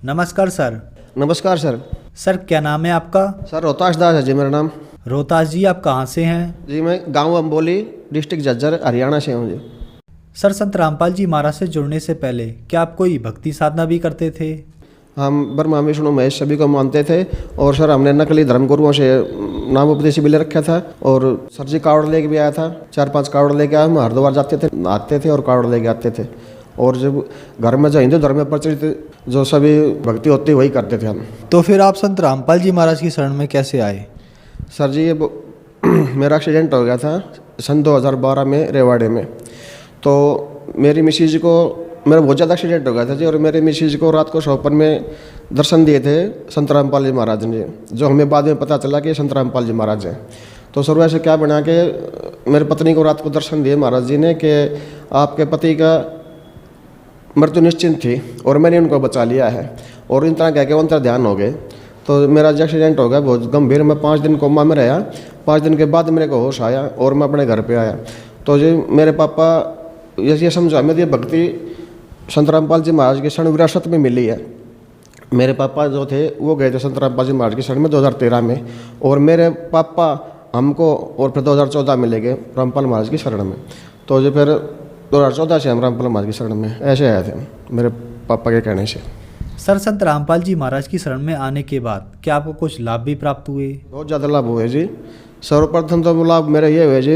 नमस्कार सर। नमस्कार sir. Sir क्या नाम है आपका? सर रोहताश दास है जी मेरा नाम। रोहतास जी, आप कहाँ से हैं? जी मैं गांव अम्बोली, डिस्ट्रिक्ट झज्जर, हरियाणा से हूँ जी। सर संत रामपाल जी महाराज से जुड़ने से पहले क्या आप कोई भक्ति साधना भी करते थे? हम ब्रह्मा विष्णु महेश सभी को मानते थे और सर हमने नकली धर्मगुरुओं से नाम उपदेश भी ले रखा था और सर जी कावड़ लेके भी आया था। 4-5 कावड़ लेके आए, हम हरिद्वार जाते थे, नहाते थे और कावड़ लेके आते थे। और जब घर में जो हिंदू धर्म में प्रचलित जो सभी भक्ति होती है वही करते थे हम। तो फिर आप संत रामपाल जी महाराज की शरण में कैसे आए? सर जी ये मेरा एक्सीडेंट हो गया था सन 2012 में रेवाड़ी में। तो मेरी मिसेज को, मेरा बहुत ज़्यादा एक्सीडेंट हो गया था जी, और मेरे मिसेज को रात को सोपन में दर्शन दिए थे संत रामपाल जी महाराज ने, जो हमें बाद में पता चला कि संत रामपाल जी महाराज हैं। तो सर वैसे क्या बना के मेरी पत्नी को रात को दर्शन दिए महाराज जी ने कि आपके पति का मृत्यु निश्चिंत थी और मैंने उनको बचा लिया है, और इन तरह कह के अंतर ध्यान हो गए। तो मेरा जो एक्सीडेंट हो गया बहुत गंभीर, मैं 5 दिन कोमा में रहा। 5 दिन के बाद मेरे को होश आया और मैं अपने घर पे आया। तो जी मेरे पापा ये समझा मेरी भक्ति संत रामपाल जी महाराज के शरण विरासत में मिली है। मेरे पापा जो थे वो गए थे संत रामपाल जी महाराज के शरण में 2013 में, और मेरे पापा हमको और फिर 2014 में ले गए रामपाल महाराज की शरण में। तो जो फिर 2014 से हम रामपाल महाराज की शरण में ऐसे आए थे मेरे पापा के कहने से। सर संत रामपाल जी महाराज की शरण में आने के बाद क्या आपको कुछ लाभ भी प्राप्त हुए? बहुत ज़्यादा लाभ हुए जी। सर्वप्रथम तो लाभ मेरा ये हुए जी,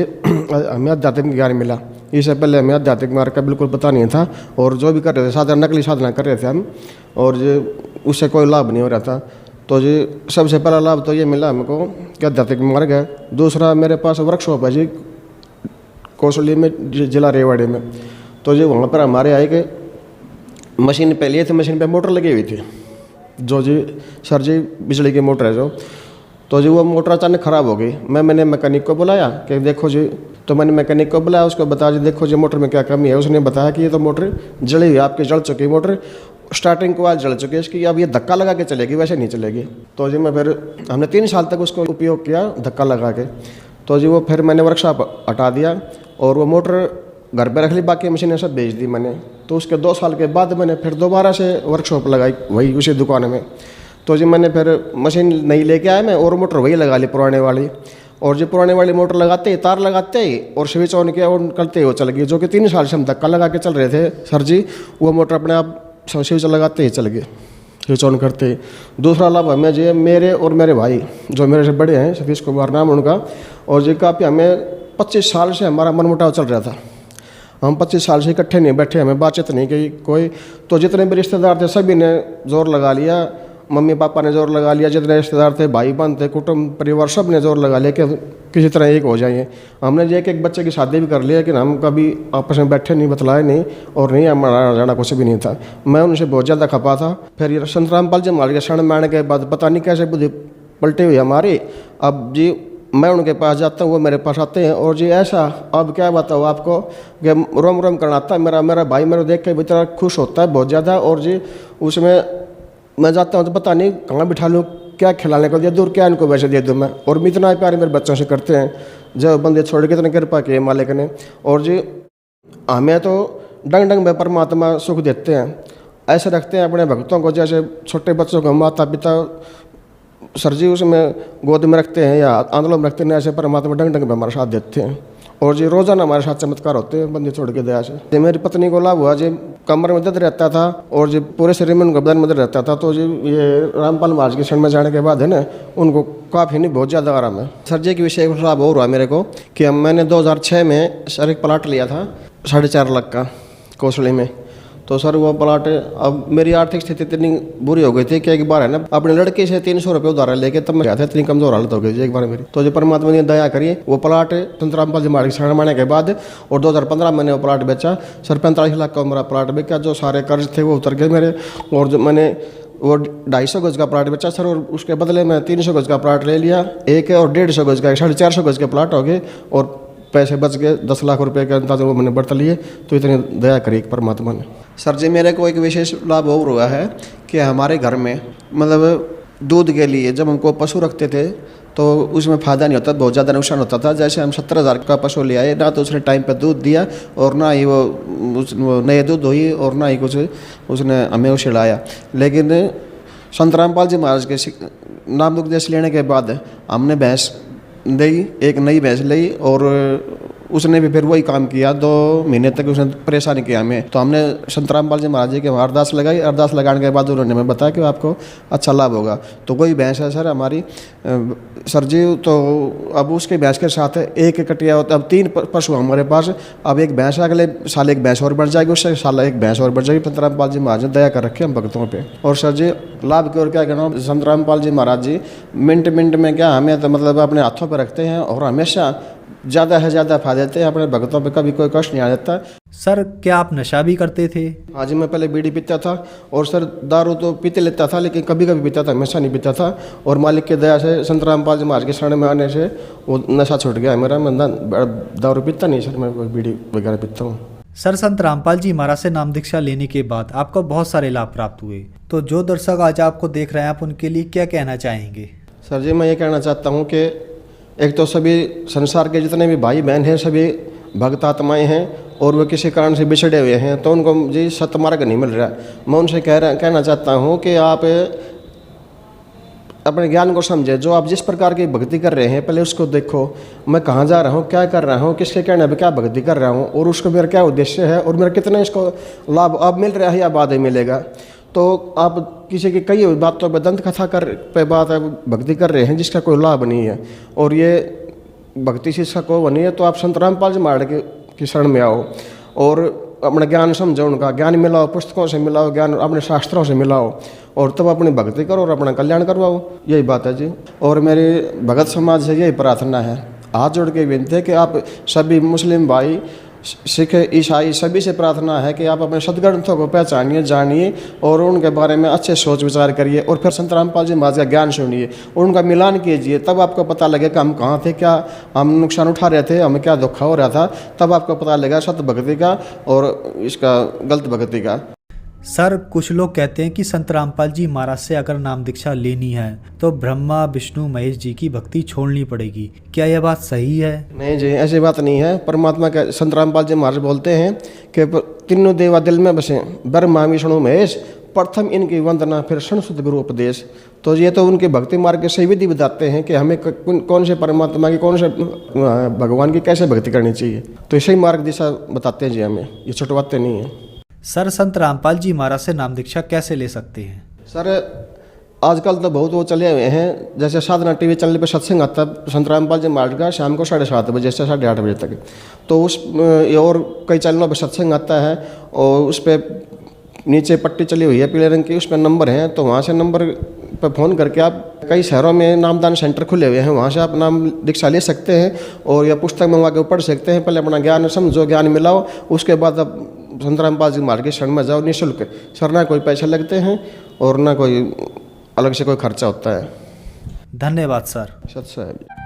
हमें आध्यात्मिक ज्ञान मिला। इससे पहले हमें आध्यात्मिक मार्ग का बिल्कुल पता नहीं था, और जो भी कर रहे थे साधना, नकली साधना कर रहे थे हम, और जो उससे कोई लाभ नहीं हो रहा था। तो जी सबसे पहला लाभ तो ये मिला हमको कि आध्यात्मिक मार्ग है। दूसरा मेरे पास वर्कशॉप है जी कौशली में, जिला रेवाड़ी में। तो जी वहाँ पर हमारे आए कि मशीन पे लिए थे, मशीन पे मोटर लगी हुई थी जो जी सर जी बिजली की मोटर है जो। तो जी वो मोटर अचानक ख़राब हो गई। मैंने मैकेनिक को बुलाया कि देखो जी, तो मैंने मैकेनिक को बुलाया, उसको बताया जी देखो जी मोटर में क्या कमी है। उसने बताया कि ये तो मोटर जली हुई, आपकी जल चुकी मोटर, स्टार्टिंग को आज जल चुकी है इसकी, अब ये धक्का लगा के चलेगी, वैसे नहीं चलेगी। तो जी मैं फिर हमने 3 साल तक उसको उपयोग किया धक्का लगा के। तो जी वो फिर मैंने वर्कशॉप हटा दिया और वो मोटर घर पे रख ली, बाकी मशीनें सब बेच दी मैंने। तो उसके 2 साल के बाद मैंने फिर दोबारा से वर्कशॉप लगाई वही उसी दुकान में। तो जी मैंने फिर मशीन नहीं लेके आया मैं, और मोटर वही लगा ली पुराने वाली। और जो पुराने वाली मोटर लगाते ही, तार लगाते ही और स्विच ऑन किया और करते ही वो चल गई। जो कि 3 साल से हम धक्का लगा के चल रहे थे सर जी, वो मोटर अपने आप स्विच लगाते ही चल गई, स्विच ऑन करते ही। दूसरा लाभ हमें जी मेरे और मेरे भाई जो मेरे से बड़े हैं, सतीश कुमार नाम उनका, और जी काफ़ी हमें 25 साल से हमारा मनमुटाव चल रहा था। हम 25 साल से इकट्ठे नहीं बैठे, हमें बातचीत नहीं की कोई। तो जितने भी रिश्तेदार थे सभी ने जोर लगा लिया, मम्मी पापा ने जोर लगा लिया, जितने रिश्तेदार थे, भाई बहन थे, कुटुंब परिवार, सब ने जोर लगा लिया कि किसी तरह एक हो जाइए। हमने एक बच्चे की शादी भी कर लिया, लेकिन हम कभी आपस में बैठे नहीं, बतलाए नहीं, और नहीं हमारा जाना कुछ भी नहीं था। मैं उनसे बहुत ज़्यादा खपा था। फिर ये संत रामपाल जी महाराज के शरण में आने के बाद पता नहीं कैसे बुद्धि पलटी हुई हमारी। अब जी मैं उनके पास जाता हूँ, वो मेरे पास आते हैं, और जी ऐसा अब क्या बताऊँ आपको कि रोम रोम करना आता है। मेरा भाई मेरे देख के बेचारा खुश होता है बहुत ज़्यादा, और जी उसमें मैं जाता हूँ तो पता नहीं कहाँ बिठा लूँ, क्या खिलाने को दे दूँ, क्या इनको वैसे दे दूँ मैं। और इतना प्यार मेरे बच्चों से करते हैं, जब बंदे छोड़ के इतनी कृपा की मालिक ने। और जी हमें तो डंग डंग में परमात्मा सुख देते हैं, ऐसे रखते हैं अपने भक्तों को जैसे छोटे बच्चों को माता पिता सर जी उसमें गोद में रखते हैं या आंदोलन में रखते हैं, ऐसे परमात्मा डंग डंग में हमारा साथ देते हैं। और जी रोजाना हमारे साथ चमत्कार होते हैं बंदे छोड़ के दया से। जी मेरी पत्नी को लाभ हुआ जी, कमर में दर्द रहता था और जी पूरे शरीर में उनका बदन में दर्द रहता था। तो जी ये रामपाल महाराज के शरण में जाने के बाद है ना, उनको काफ़ी नहीं बहुत ज़्यादा आराम है। सर जी के विषय में लाभ और हुआ मेरे को कि मैंने 2006 में सर एक प्लाट लिया था 4.5 लाख का कौशली में। तो सर वो प्लाट, अब मेरी आर्थिक स्थिति इतनी बुरी हो गई थी कि एक बार है ना अपने लड़के से 300 रुपये उधार लेके तब मैं गया था, इतनी कमजोर हालत हो गई थी एक बार मेरी। तो जो परमात्मा ने दया करी, वो प्लाट संत रामपाल जी महाराज शरण माने के बाद और 2015 मैंने वो प्लाट बेचा। सर 45 लाख का मेरा प्लाट बेचा, जो सारे कर्ज थे वो उतर गए मेरे। और जो मैंने वो 250 गज का प्लाट बेचा सर, और उसके बदले में 300 गज का प्लाट ले लिया एक, और 150 गज का 450 गज के प्लाट हो गए, और पैसे बच गए 10 लाख रुपए के अंदाज वो मैंने बरत लिए। तो इतनी दया करी परमात्मा ने। सर जी मेरे को एक विशेष लाभ और हुआ है कि हमारे घर में मतलब दूध के लिए जब हमको पशु रखते थे तो उसमें फ़ायदा नहीं होता, बहुत ज़्यादा नुकसान होता था। जैसे हम 70,000 का पशु ले आए, ना तो उसने टाइम पे दूध दिया और ना ही वो नए दूध हुई और ना ही कुछ उसने हमें उसे लाया। लेकिन संत रामपाल जी महाराज के नाम उपदेश लेने के बाद हमने भैंस ली, एक नई भैंस ली, और उसने भी फिर वही काम किया। 2 महीने तक उसने परेशान किया हमें। तो हमने संत रामपाल जी महाराज जी के वहाँ अरदास लगाई। अरदास लगाने के बाद उन्होंने हमें बताया कि आपको अच्छा लाभ होगा। तो कोई भैंस है सर हमारी सर जी, तो अब उसके भैंस के साथ एक कटिया होता, अब 3 पशु हमारे पास। अब एक भैंस अगले साल एक भैंस और बढ़ जाएगी, उससे साल एक भैंस और बढ़ जाएगी। संत रामपाल जी महाराज ने दया कर रखे हम भक्तों पे। और सर जी लाभ की और क्या कहना, संत रामपाल जी महाराज जी मिनट मिनट में क्या हमें तो मतलब अपने हाथों पर रखते हैं और हमेशा ज़्यादा से ज़्यादा फायदे देते हैं। अपने भक्तों पे कभी कोई कष्ट नहीं आ जाता। सर क्या आप नशा भी करते थे? हाँ जी, मैं पहले बीड़ी पीता था और सर दारू तो पीते लेता था, लेकिन कभी कभी पीता था, हमेशा नहीं पीता था। और मालिक की दया से संत रामपाल जी महाराज के शरण में आने से वो नशा छूट गया मेरा। मैं दारू पीता नहीं सर, मैं बीड़ी वगैरह पीता हूँ। सर संत रामपाल जी महाराज से नाम दीक्षा लेने के बाद आपको बहुत सारे लाभ प्राप्त हुए, तो जो दर्शक आज आपको देख रहे हैं आप उनके लिए क्या कहना चाहेंगे? सर जी मैं ये कहना चाहता हूँ कि एक तो सभी संसार के जितने भी भाई बहन हैं सभी भक्त आत्माएँ हैं और वो किसी कारण से बिछड़े हुए हैं, तो उनको जी सतमार्ग नहीं मिल रहा। मैं उनसे कहना चाहता हूँ कि आप अपने ज्ञान को समझे। जो आप जिस प्रकार की भक्ति कर रहे हैं पहले उसको देखो, मैं कहाँ जा रहा हूँ, क्या कर रहा हूँ, किसके कहने पर क्या भक्ति कर रहा हूँ और उसको मेरा क्या उद्देश्य है और मेरा कितना इसको लाभ अब मिल रहा है या बाद में मिलेगा। तो आप किसी की कई बातों पर दंत कथा पे बात भक्ति कर रहे हैं जिसका कोई लाभ नहीं है और ये भक्ति शिक्षा को बनी है, तो आप संत रामपाल जी महाराज की शरण में आओ और अपना ज्ञान समझो, उनका ज्ञान मिलाओ, पुस्तकों से मिलाओ, ज्ञान अपने शास्त्रों से मिलाओ और तब अपनी भक्ति करो और अपना कल्याण करवाओ। यही बात है जी। और मेरी भगत समाज से यही प्रार्थना है, हाथ जोड़ के विनती है कि आप सभी मुस्लिम भाई, सिख, ईसाई सभी से प्रार्थना है कि आप अपने सदग्रंथों को पहचानिए, जानिए और उनके बारे में अच्छे सोच विचार करिए और फिर संत रामपाल जी महाराज का ज्ञान सुनिए और उनका मिलान कीजिए। तब आपको पता लगेगा हम कहाँ थे, क्या हम नुकसान उठा रहे थे, हमें क्या धोखा हो रहा था, तब आपको पता लगेगा सत्य भक्ति का और इसका गलत भक्ति का। सर कुछ लोग कहते हैं कि संत रामपाल जी महाराज से अगर नाम दीक्षा लेनी है तो ब्रह्मा विष्णु महेश जी की भक्ति छोड़नी पड़ेगी, क्या यह बात सही है? नहीं जी, ऐसी बात नहीं है। परमात्मा के संत रामपाल जी महाराज बोलते हैं कि तीनों देवा दिल में बसे, ब्रह्मा विष्णु महेश, प्रथम इनकी वंदना फिर संस्कृत गुरु उपदेश। तो ये तो उनके भक्ति मार्ग के सही विधि बताते हैं कि हमें कौन से परमात्मा की, कौन से भगवान की कैसे भक्ति करनी चाहिए। तो इसी मार्ग दिशा बताते हैं जी हमें, ये छुटवाते नहीं है। सर संत रामपाल जी महाराज से नाम दीक्षा कैसे ले सकते हैं? सर आजकल तो बहुत वो चले हुए हैं, जैसे साधना टीवी चैनल पे सत्संग आता है संत रामपाल जी महाराज का शाम को 7:30 बजे से 8:30 बजे तक। तो उस और कई चैनलों पे सत्संग आता है और उस पर नीचे पट्टी चली हुई है पीले रंग की, उस पर नंबर हैं। तो वहाँ से नंबर पर फ़ोन करके आप, कई शहरों में नामदान सेंटर खुले हुए हैं, वहाँ से आप नाम दीक्षा ले सकते हैं और या पुस्तक मंगवा के पढ़ सकते हैं। पहले अपना ज्ञान समझो, ज्ञान मिलाओ, उसके बाद आप संत रामपाल जी महाराज के शरण में जाओ निःशुल्क। सर ना कोई पैसे लगते हैं और ना कोई अलग से कोई खर्चा होता है। धन्यवाद सर। सत साहब।